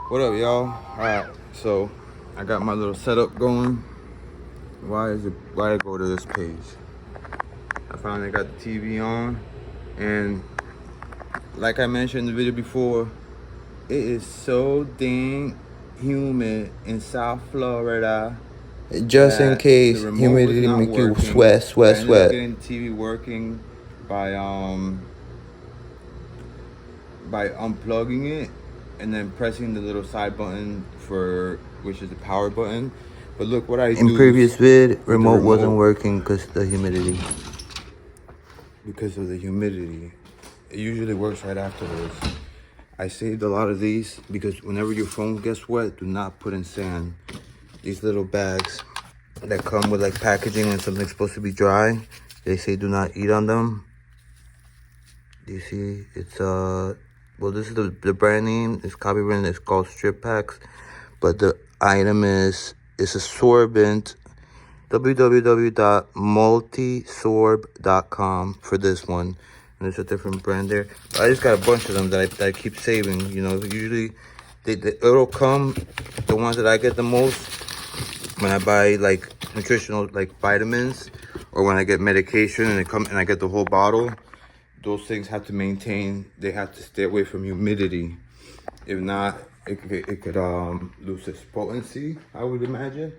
What up, y'all? Alright, so I got my little setup going. Why I go to this page? I finally got the TV on, and like I mentioned in the video before, it is so dang humid in South Florida Just in that the case remote was humidity not make you working. sweat, I sweat, ended up sweat. getting the TV working by unplugging it and then pressing the little side button which is the power button. But look what I In do previous vid, with the remote wasn't remote working because the humidity. because of the humidity. It usually works right afterwards. I saved a lot of these because whenever your phone gets wet, do not put in sand. These little bags that come with like packaging when something's supposed to be dry, they say do not eat on them. Do you see? It's well, this is the brand name. It's copyrighted. It's called Strip Packs, but the item is a sorbent. www.multisorb.com for this one, and there's a different brand there. But I just got a bunch of them that I keep saving. You know, usually it'll come. The ones that I get the most when I buy like nutritional like vitamins, or when I get medication and I get the whole bottle. Those things have to they have to stay away from humidity. If not, it could lose its potency, I would imagine.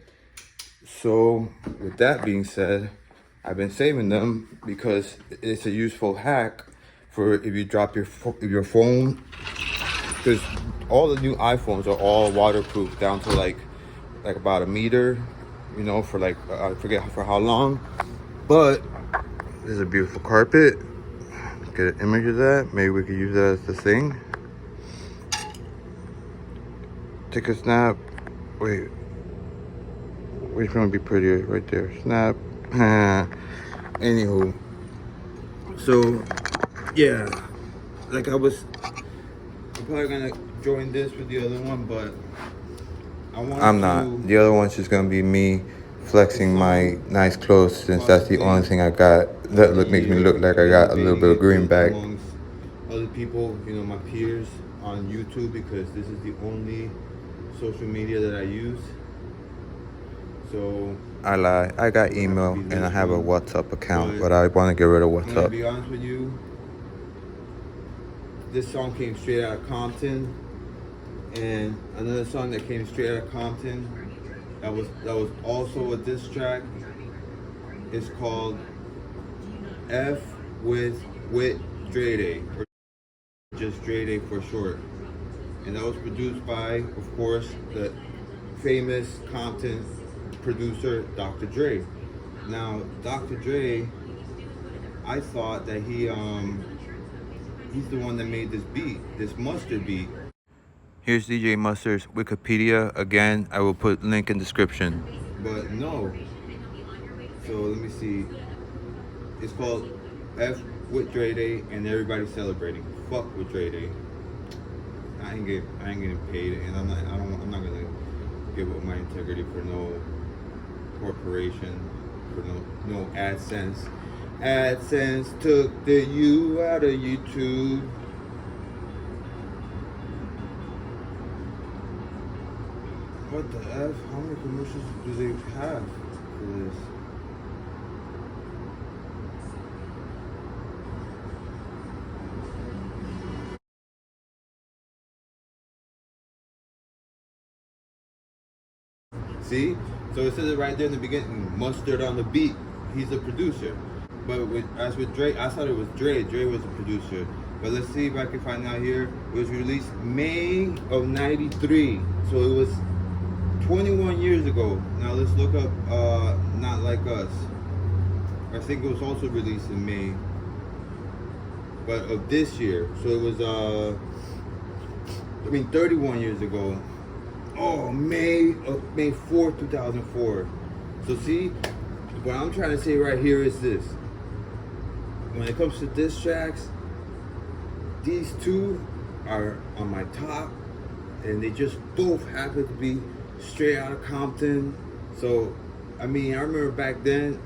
So with that being said, I've been saving them because it's a useful hack for if you drop your phone, because all the new iPhones are all waterproof down to like about a meter, you know, for like I forget for how long. But this is a beautiful carpet. Get an image of that. Maybe we could use that as the thing. Take a snap. Wait, which one would be prettier? Right there. Snap. Anywho, so yeah, like I'm probably gonna join this with the other one, but I'm not. The other one's just gonna be me flexing my nice clothes, since that's the only thing I got that makes me look like I got a little bit of greenback amongst other people, you know, my peers on YouTube, because this is the only social media that I use. So I lie. I got email and I have a WhatsApp account, but I want to get rid of WhatsApp. To be honest with you, this song came straight out of Compton, and another song that came straight out of Compton that was also a diss track is called F with Dre Day, or just Dre Day for short. And that was produced by, of course, the famous Compton producer Dr. Dre. Now, Dr. Dre, I thought that he's the one that made this beat, this Mustard beat. Here's DJ Mustard's Wikipedia. Again, I will put link in description. But no. So let me see. It's called F with Dre Day, and everybody's celebrating. Fuck with Dre Day. I ain't getting paid, and I'm not gonna give up my integrity for no corporation, for no AdSense. AdSense took the U out of YouTube. What the F? How many commercials do they have for this? See? So it says it right there in the beginning. Mustard on the beat. He's the producer. But as with Drake, I thought it was Dre. Dre was the producer. But let's see if I can find out here. It was released May of '93. So it was 21 years ago. Now let's look up Not Like Us. I think it was also released in May, but of this year. So it was 31 years ago. Oh, May 4th, 2004. So see, what I'm trying to say right here is this. When it comes to diss tracks, these two are on my top, and they just both happen to be straight out of Compton. So, I mean, I remember back then,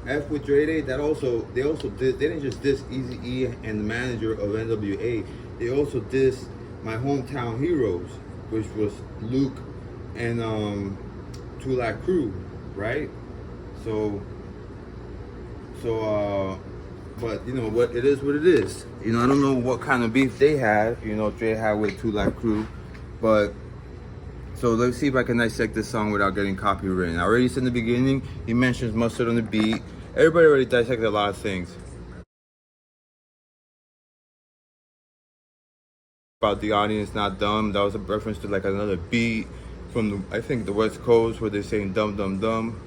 F with Dre Day, they didn't just diss Eazy-E and the manager of NWA, they also dissed my hometown heroes. which was Luke and 2 Lakh Crew, right? So but you know what, it is what it is. You know, I don't know what kind of beef they had. You know, Dre had with 2 Lakh Crew, but so let's see if I can dissect this song without getting copywritten. I already said in the beginning, he mentions mustard on the beat. Everybody already dissected a lot of things about the audience not dumb. That was a reference to like another beat from I think the West Coast where they're saying dumb dumb dumb.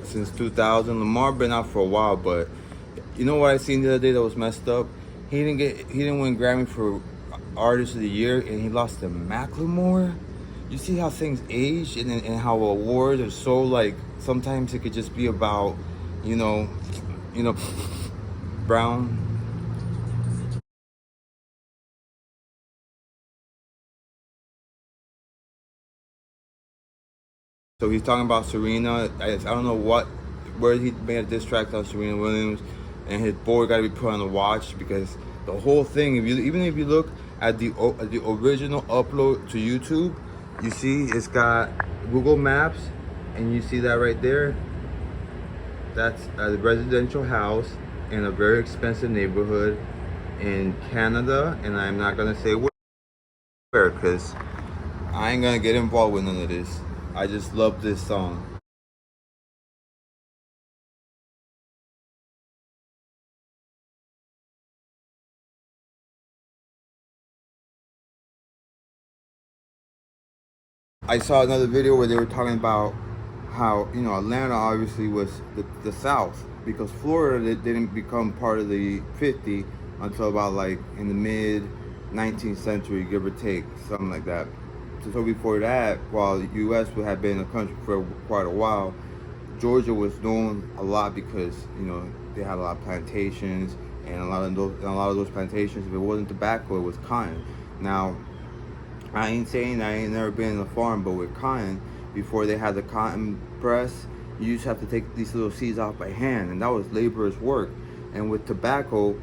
Since 2000, Lamar been out for a while, but you know what I seen the other day that was messed up? He didn't win Grammy for Artist of the Year, and he lost to Macklemore. You see how things age, and how awards are so like sometimes it could just be about, you know, you know, Brown. So he's talking about Serena. I don't know where he made a diss track on Serena Williams, and his boy got to be put on the watch because the whole thing. Even if you look at the original upload to YouTube, you see it's got Google Maps, and you see that right there. That's a residential house in a very expensive neighborhood in Canada, and I'm not gonna say where because I ain't gonna get involved with none of this. I just love this song. I saw another video where they were talking about how, you know, Atlanta obviously was the South because Florida didn't become part of the 50 until about like in the mid 19th century, give or take, something like that. So before that, while the U.S. had been a country for quite a while, Georgia was known a lot because, you know, they had a lot of plantations, and a lot of those plantations, if it wasn't tobacco, it was cotton. Now, I ain't saying I ain't never been in a farm, but with cotton, before they had the cotton press, you used to have to take these little seeds off by hand, and that was laborer's work. And with tobacco,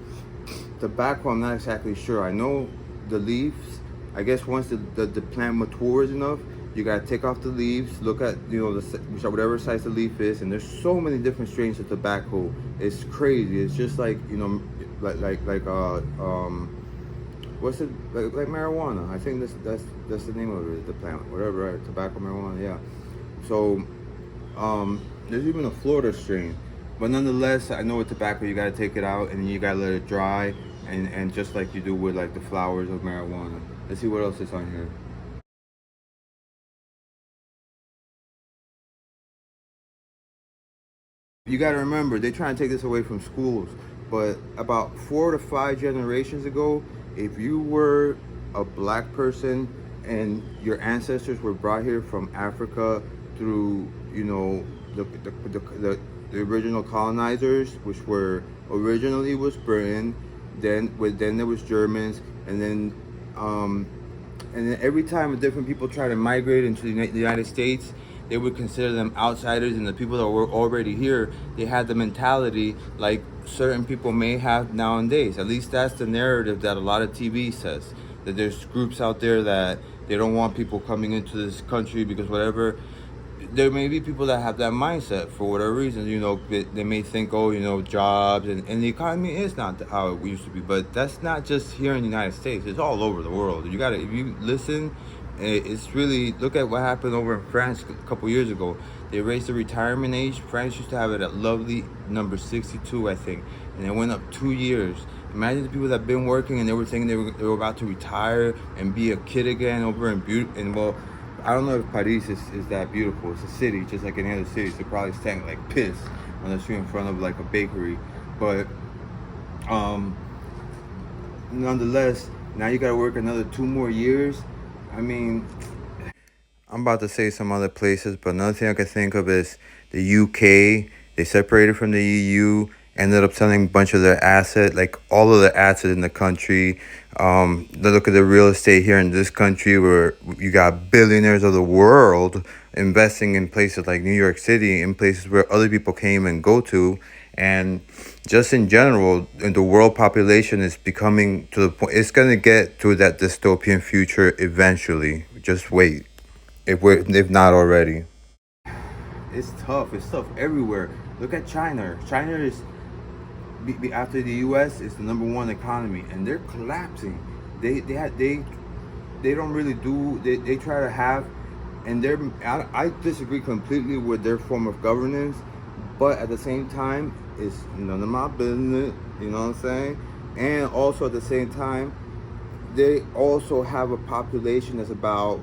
I'm not exactly sure. I know the leaves. I guess once the plant matures enough, you gotta take off the leaves. Look at, you know, whatever size the leaf is, and there's so many different strains of tobacco. It's crazy. It's just like, you know, what's it like marijuana? I think that's the name of it, the plant, whatever, right? Tobacco, marijuana, yeah. So there's even a Florida strain, but nonetheless, I know with tobacco you gotta take it out and you gotta let it dry, and just like you do with like the flowers of marijuana. Let's see what else is on here. You got to remember, they try and take this away from schools, but about 4 to 5 generations ago, if you were a black person and your ancestors were brought here from Africa through, you know, the original colonizers, which were originally was Britain, then there was Germans, and then every time different people try to migrate into the United States, they would consider them outsiders, and the people that were already here, they had the mentality like certain people may have nowadays. At least that's the narrative that a lot of TV says. That there's groups out there that they don't want people coming into this country because whatever. There may be people that have that mindset for whatever reason. You know, they may think, oh, you know, jobs and the economy is not how it used to be. But that's not just here in the United States. It's all over the world. You gotta, if you listen, it's really, look at what happened over in France a couple years ago. They raised the retirement age. France used to have it at lovely number 62, I think, and it went up 2 years. Imagine the people that have been working and they were thinking they were about to retire and be a kid again over in and well, I don't know if Paris is that beautiful. It's a city, just like any other city. So probably stank like piss on the street in front of like a bakery. But nonetheless, now you gotta work another 2 more years. I mean, I'm about to say some other places, but another thing I can think of is the UK. They separated from the EU, ended up selling a bunch of their asset, like all of the assets in the country. Look at the real estate here in this country where you got billionaires of the world investing in places like New York City, in places where other people can't even go to. And just in general, the world population is becoming to the point, it's going to get to that dystopian future eventually. Just wait, if not already. It's tough. It's tough everywhere. Look at China. China is after the U.S. is the #1 economy, and they're collapsing. They don't really do. They try to have, and I disagree completely with their form of governance, but at the same time, it's none of my business. You know what I'm saying? And also at the same time, they also have a population that's about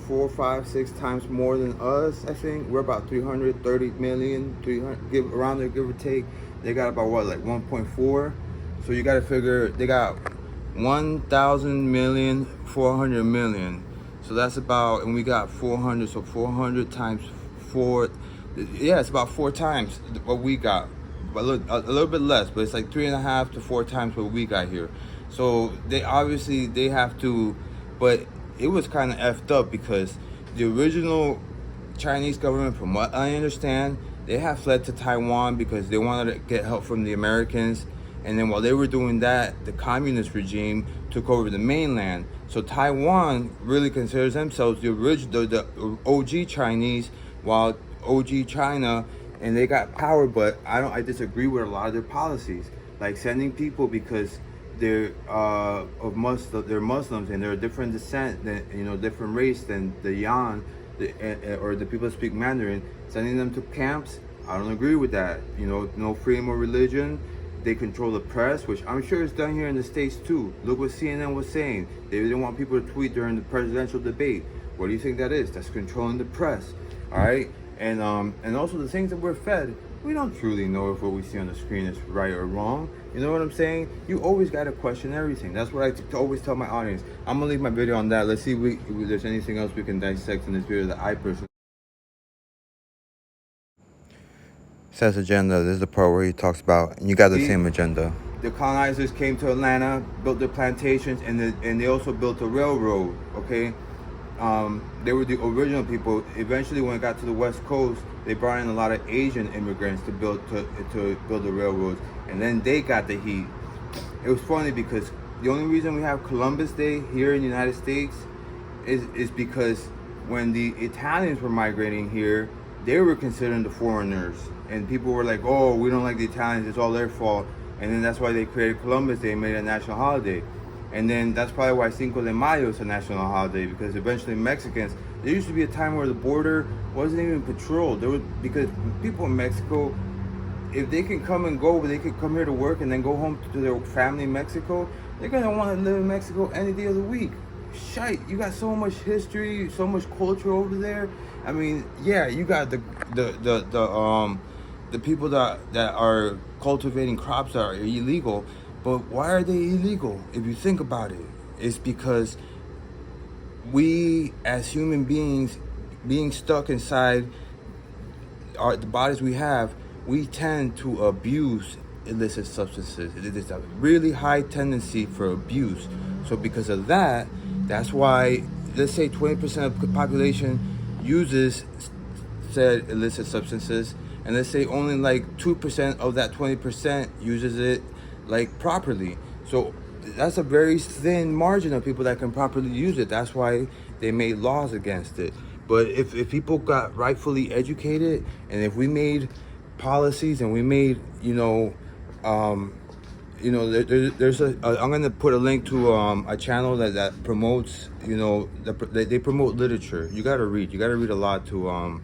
4, 5, 6 times more than us. I think we're about 330 million, 300 around there, give or take. They got about what, like 1.4. So you got to figure they got 1,000 million, 400 million. So that's about, and we got 400. So 400 times 4. Yeah, it's about 4 times what we got. A little bit less, but it's like 3.5 to 4 times what we got here. So they obviously they have to, but it was kind of effed up because the original Chinese government, from what I understand, they have fled to Taiwan because they wanted to get help from the Americans. And then while they were doing that, the communist regime took over the mainland. So Taiwan really considers themselves the original, the OG Chinese, while OG China, and they got power. But I disagree with a lot of their policies, like sending people because they're they're Muslims and they're a different descent, than, different race than the Yan, or the people that speak Mandarin. Sending them to camps, I don't agree with that. No freedom of religion. They control the press, which I'm sure is done here in the States too. Look what CNN was saying. They didn't want people to tweet during the presidential debate. What do you think that is? That's controlling the press. All right, and also the things that we're fed. We don't truly know if what we see on the screen is right or wrong. You know what I'm saying? You always gotta question everything. That's what I always tell my audience. I'm gonna leave my video on that. Let's see if there's anything else we can dissect in this video that I personally. Says agenda. This is the part where he talks about, and you got the same agenda. The colonizers came to Atlanta, built their plantations, and they also built a railroad. Okay, they were the original people. Eventually, when it got to the West Coast, they brought in a lot of Asian immigrants to build the railroads, and then they got the heat. It was funny because the only reason we have Columbus Day here in the United States is because when the Italians were migrating here, they were considered the foreigners, and people were like, "Oh, we don't like the Italians; it's all their fault." And then that's why they created Columbus Day and made it a national holiday. And then that's probably why Cinco de Mayo is a national holiday, because eventually Mexicans, there used to be a time where the border wasn't even patrolled. Because people in Mexico, if they can come and go, but they could come here to work and then go home to their family in Mexico, they're gonna want to live in Mexico any day of the week. Shite, you got so much history, so much culture over there. I mean, yeah, you got the people that are cultivating crops that are illegal, but why are they illegal? If you think about it, it's because we as human beings, being stuck inside the bodies we have, we tend to abuse illicit substances. It is a really high tendency for abuse. So because of that, that's why, let's say 20% of the population uses said illicit substances, and let's say only like 2% of that 20% uses it like properly. So that's a very thin margin of people that can properly use it. That's why they made laws against it. But if people got rightfully educated, and if we made policies and we made, there's I'm gonna put a link to a channel that promotes, they promote literature. You gotta read a lot to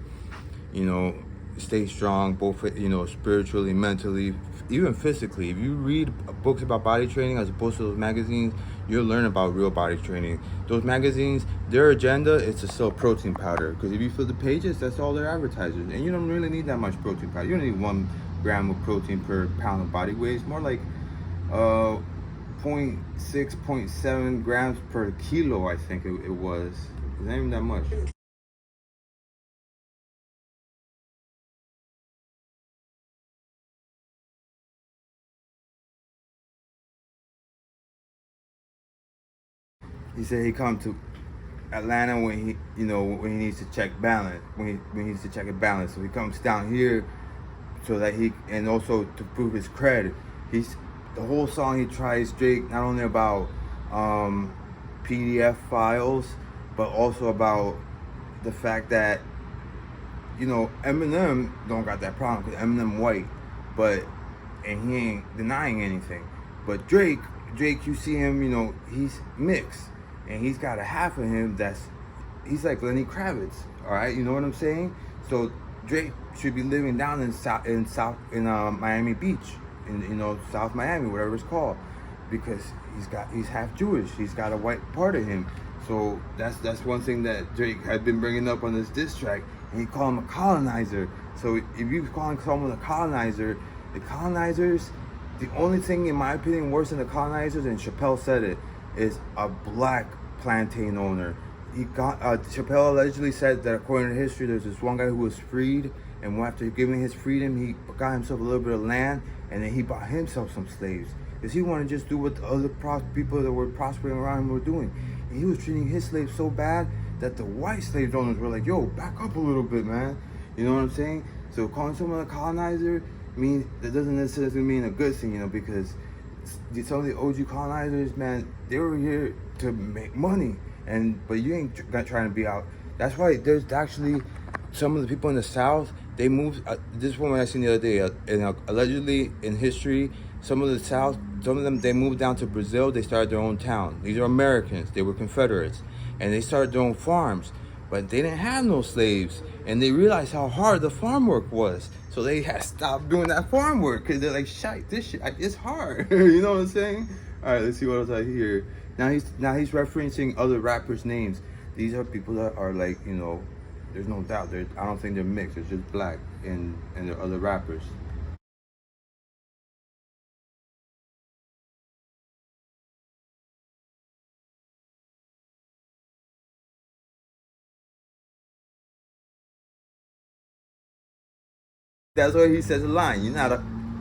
stay strong, both spiritually, mentally, even physically. If you read books about body training as opposed to those magazines, you'll learn about real body training. Those magazines, their agenda is to sell protein powder, because if you flip the pages, that's all their advertisers, and you don't really need that much protein powder. You don't need 1 gram of protein per pound of body weight. It's more like 0.6, 0.7 grams per kilo, I think it was. It's not even that much. He said he come to Atlanta when he needs to check balance, when he needs to check a balance. So he comes down here so that he, and also to prove his cred. He's the whole song he tries Drake not only about PDF files, but also about the fact that Eminem don't got that problem because Eminem white, but and he ain't denying anything. But Drake, you see him, he's mixed, and he's got a half of him he's like Lenny Kravitz. All right, you know what I'm saying? So Drake should be living down in Miami Beach, in South Miami, whatever it's called, because he's half Jewish. He's got a white part of him. So that's one thing that Drake had been bringing up on this diss track, and he called him a colonizer. So if you calling someone a colonizer, the colonizers, the only thing in my opinion worse than the colonizers, and Chappelle said it, is a black plantain owner. Chappelle allegedly said that according to history, there's this one guy who was freed, and after giving his freedom, he got himself a little bit of land, and then he bought himself some slaves, because he wanted to just do what the other people that were prospering around him were doing. And he was treating his slaves so bad that the white slave owners were like, yo, back up a little bit, man. You know what I'm saying? So calling someone a colonizer means, that doesn't necessarily mean a good thing, because some of the OG colonizers, man, they were here to make money, but you ain't trying to be out. That's why there's actually some of the people in the South, they moved. This woman I seen the other day, and allegedly in history, some of them, they moved down to Brazil. They started their own town. These are Americans. They were Confederates, and they started their own farms. But they didn't have no slaves, and they realized how hard the farm work was. So they had stopped doing that farm work because they're like, "Shit, this shit, it's hard." You know what I'm saying? All right, let's see what else I hear. Now he's referencing other rappers' names. These are people that are like, there's no doubt. I don't think they're mixed. It's just black and they're other rappers. That's why he says a line.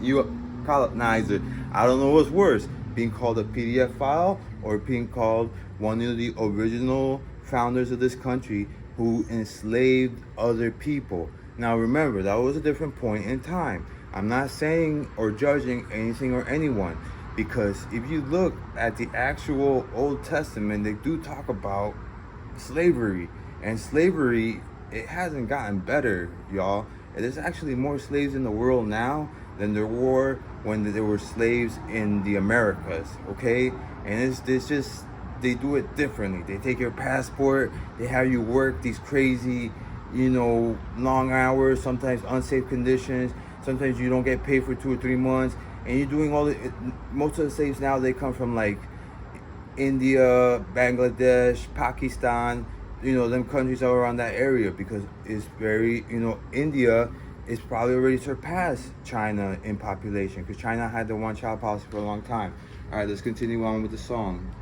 You a colonizer. I don't know what's worse, being called a PDF file or being called one of the original founders of this country who enslaved other people. Now remember, that was a different point in time. I'm not saying or judging anything or anyone, because if you look at the actual Old Testament, they do talk about slavery, and slavery, it hasn't gotten better, y'all. There's actually more slaves in the world now than there were when there were slaves in the Americas, okay? And it's just, they do it differently. They take your passport, they have you work these crazy, long hours, sometimes unsafe conditions. Sometimes you don't get paid for 2 or 3 months, and you're doing most of the slaves now, they come from like India, Bangladesh, Pakistan, them countries all around that area, because it's very, India is probably already surpassed China in population, because China had the one-child policy for a long time. All right, let's continue on with the song.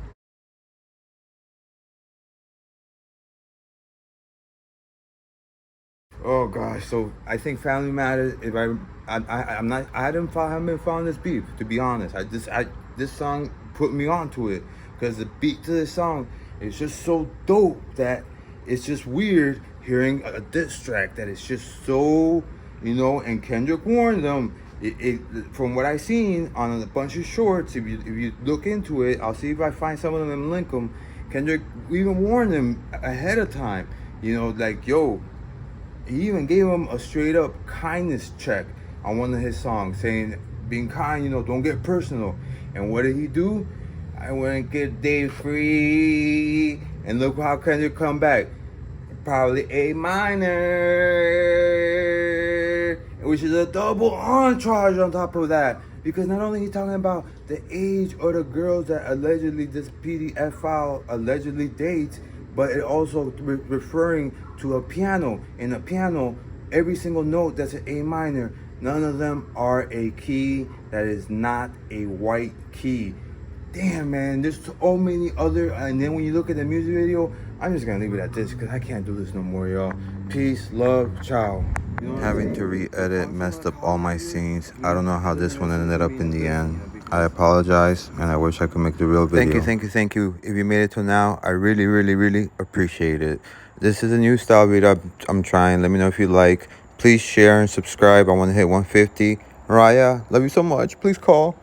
Oh gosh, so I think Family Matters. If I'm not, I haven't been following this beef, to be honest. This song put me onto it, because the beat to this song is just so dope that it's just weird hearing a diss track that is just so, and Kendrick warned them. From what I seen on a bunch of shorts, if you look into it, I'll see if I find some of them and link them. Kendrick even warned them ahead of time, like, yo. He even gave him a straight up kindness check on one of his songs, saying, being kind, don't get personal. And what did he do? I went and get Dave free. And look how Kendrick come back. Probably A minor, which is a double entourage on top of that. Because not only he's talking about the age or the girls that allegedly this PDF file allegedly dates, but it also referring to a piano. In a piano, every single note that's an A minor, none of them are a key that is not a white key. Damn, man, there's so many other, and then when you look at the music video, I'm just gonna leave it at this, because I can't do this no more, y'all. Peace, love, ciao. Having to re-edit messed up all my scenes. I don't know how this one ended up in the end. I apologize, and I wish I could make the real video. Thank you. If you made it till now, I really appreciate it. This is a new style video I'm trying. Let me know if you like. Please share and subscribe. I want to hit 150. Mariah, love you so much. Please call.